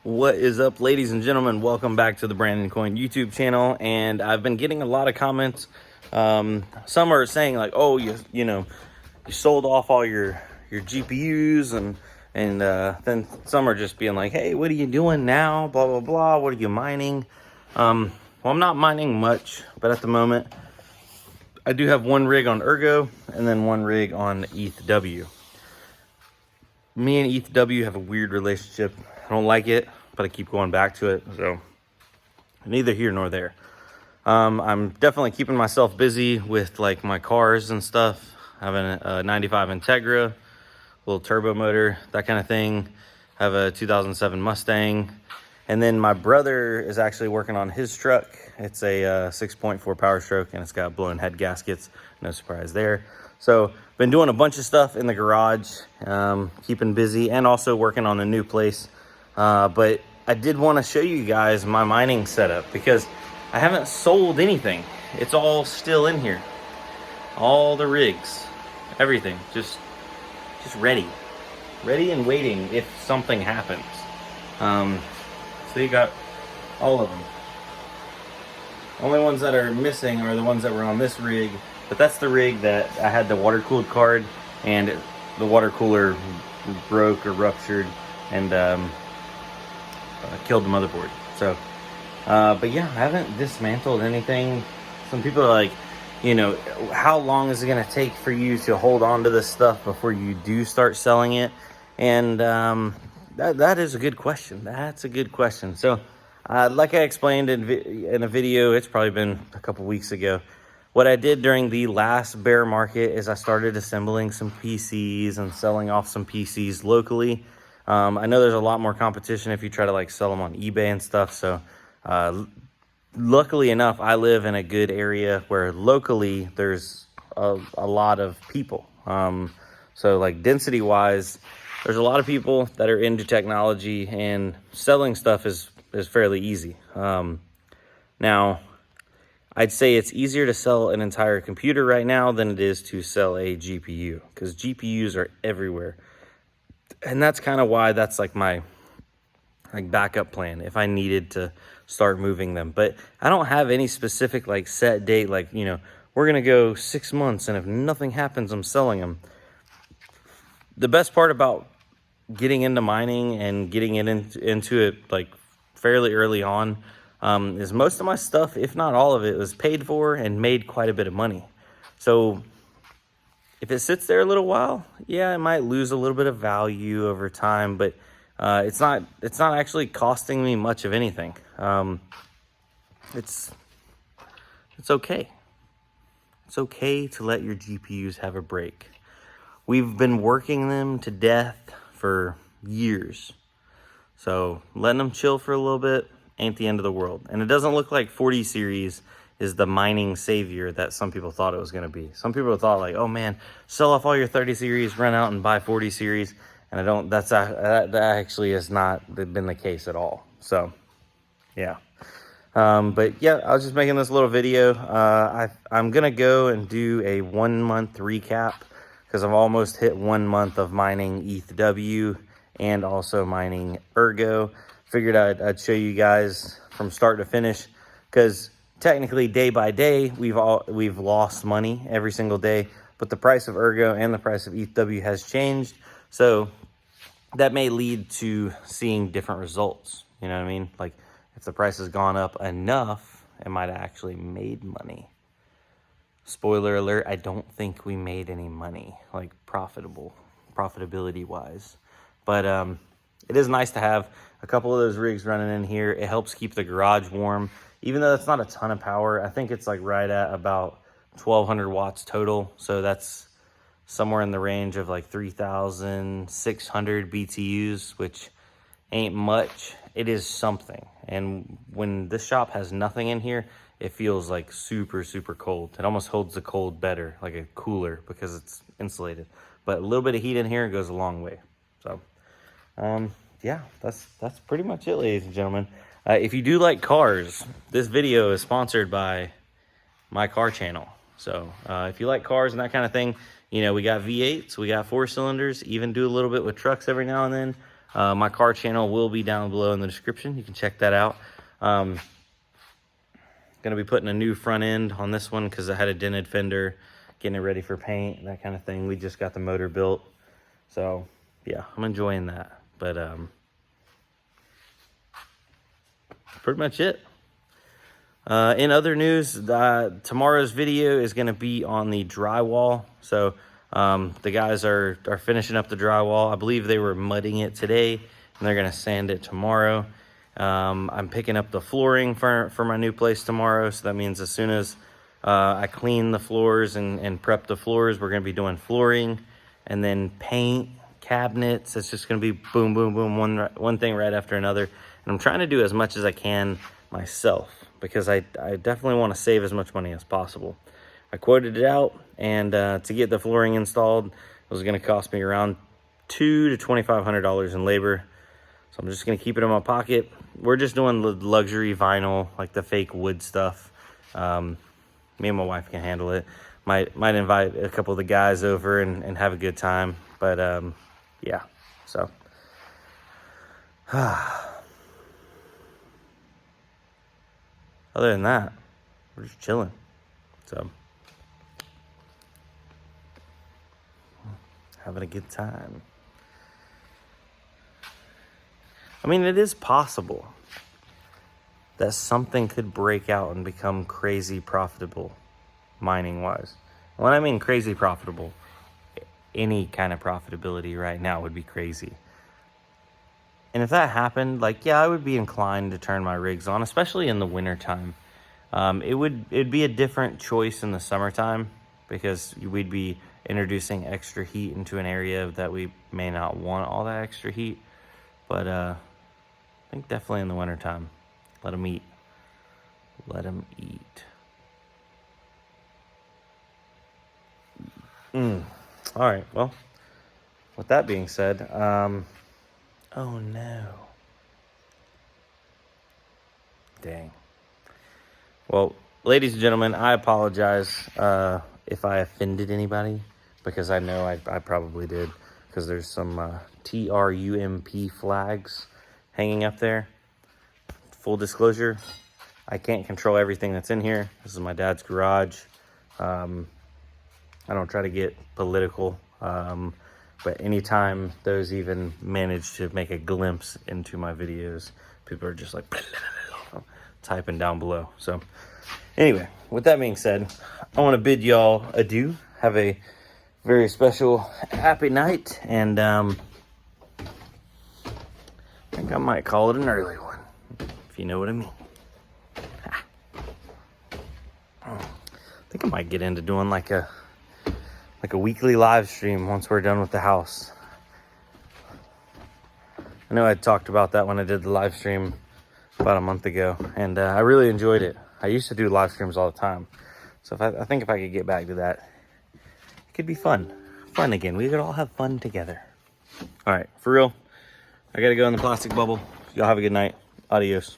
What is up, ladies and gentlemen? Welcome back to the Brandon Coin YouTube channel. And I've been getting a lot of comments. Some are saying like, oh, you know, you sold off all your GPUs, and then some are just being like, hey, what are you doing now? Blah, blah, blah. What are you mining? Well, I'm not mining much, but at the moment, I do have one rig on Ergo and then one rig on ETHW. Me and ETHW have a weird relationship. I don't like it, but I keep going back to it. So neither here nor there. I'm definitely keeping myself busy with like my cars and stuff. Having a 95 Integra, little turbo motor, that kind of thing. I have a 2007 Mustang. And then my brother is actually working on his truck. It's a 6.4 Power Stroke, and it's got blown head gaskets. No surprise there. So been doing a bunch of stuff in the garage, keeping busy, and also working on a new place. But I did want to show you guys my mining setup because I haven't sold anything. It's all still in here. All the rigs, everything, just ready and waiting if something happens. So you got all of them. Only ones that are missing are the ones that were on this rig, but that's the rig that I had the water-cooled card, and the water cooler broke or ruptured and killed the motherboard. So, but yeah, I haven't dismantled anything. Some people are like, you know, how long is it going to take for you to hold on to this stuff before you do start selling it? And that is a good question. That's a good question. So, like I explained in a video, it's probably been a couple weeks ago. What I did during the last bear market is I started assembling some PCs and selling off some PCs locally. I know there's a lot more competition if you try to like sell them on eBay and stuff. So, luckily enough, I live in a good area where locally there's a lot of people. So like density wise, there's a lot of people that are into technology, and selling stuff is fairly easy. Now, I'd say it's easier to sell an entire computer right now than it is to sell a GPU, because GPUs are everywhere. And that's kind of why that's like my backup plan if I needed to start moving them. But I don't have any specific like set date, like, you know, we're going to go 6 months, and if nothing happens, I'm selling them. The best part about getting into mining and getting it into it like fairly early on is most of my stuff, if not all of it, was paid for and made quite a bit of money. So if it sits there a little while, yeah, it might lose a little bit of value over time, but it's not actually costing me much of anything. It's okay. It's okay to let your GPUs have a break. We've been working them to death for years. So letting them chill for a little bit ain't the end of the world. And it doesn't look like 40 series is the mining savior that some people thought it was going to be. Some people thought like, oh man, sell off all your 30 series, run out and buy 40 series. And that actually has not been the case at all. So yeah. But yeah, I was just making this little video. I'm going to go and do a 1 month recap, because I've almost hit 1 month of mining ETHW and also mining Ergo. Figured I'd show you guys from start to finish, because technically day by day we've lost money every single day, but the price of Ergo and the price of ETHW has changed. So that may lead to seeing different results. You know what I mean? Like if the price has gone up enough, it might have actually made money. Spoiler alert, I don't think we made any money, like profitability wise. But it is nice to have a couple of those rigs running in here. It helps keep the garage warm, even though it's not a ton of power. I think it's like right at about 1200 watts total. So that's somewhere in the range of like 3,600 BTUs, which ain't much. It is something. And when this shop has nothing in here, it feels like super, super cold. It almost holds the cold better, like a cooler, because it's insulated. But a little bit of heat in here goes a long way. So, yeah, that's pretty much it, ladies and gentlemen. If you do like cars, this video is sponsored by my car channel. So, if you like cars and that kind of thing, you know, we got V8s, we got 4 cylinders, even do a little bit with trucks every now and then. My car channel will be down below in the description. You can check that out. Gonna be putting a new front end on this one because I had a dented fender, getting it ready for paint, that kind of thing. We just got the motor built. So yeah, I'm enjoying that. But pretty much it. In other news, tomorrow's video is going to be on the drywall. So the guys are finishing up the drywall. I believe they were mudding it today, and they're going to sand it tomorrow. I'm picking up the flooring for my new place tomorrow. So that means as soon as I clean the floors and prep the floors, we're going to be doing flooring and then paint, cabinets. It's just going to be boom, boom, boom, one thing right after another. And I'm trying to do as much as I can myself, because I definitely want to save as much money as possible. I quoted it out, and to get the flooring installed, it was going to cost me around $200 to $2,500 in labor. So I'm just going to keep it in my pocket. We're just doing the luxury vinyl, like the fake wood stuff. Me and my wife can handle it. Might invite a couple of the guys over and have a good time. But yeah, so other than that, we're just chilling. So, having a good time. I mean, it is possible that something could break out and become crazy profitable, mining-wise. When I mean crazy profitable, any kind of profitability right now would be crazy. And if that happened, like, yeah, I would be inclined to turn my rigs on, especially in the wintertime. It'd be a different choice in the summertime, because we'd be introducing extra heat into an area that we may not want all that extra heat. But I think definitely in the wintertime, let them eat. Let them eat. All right, well, with that being said, oh no. Dang. Well, ladies and gentlemen, I apologize if I offended anybody, because I know I probably did, because there's some TRUMP flags hanging up there. Full disclosure, I can't control everything that's in here. This is my dad's garage. I don't try to get political, but anytime those even manage to make a glimpse into my videos, people are just like typing down below. So anyway, with that being said, I want to bid y'all adieu. Have a very special happy night, and I think I might call it an early one, if you know what I mean. I think I might get into doing like a weekly live stream once we're done with the house. I know I talked about that when I did the live stream about a month ago, and I really enjoyed it. I used to do live streams all the time, so I think if I could get back to that, it could be fun again. We could all have fun together. All right, for real, I gotta go in the plastic bubble. Y'all have a good night. Adios.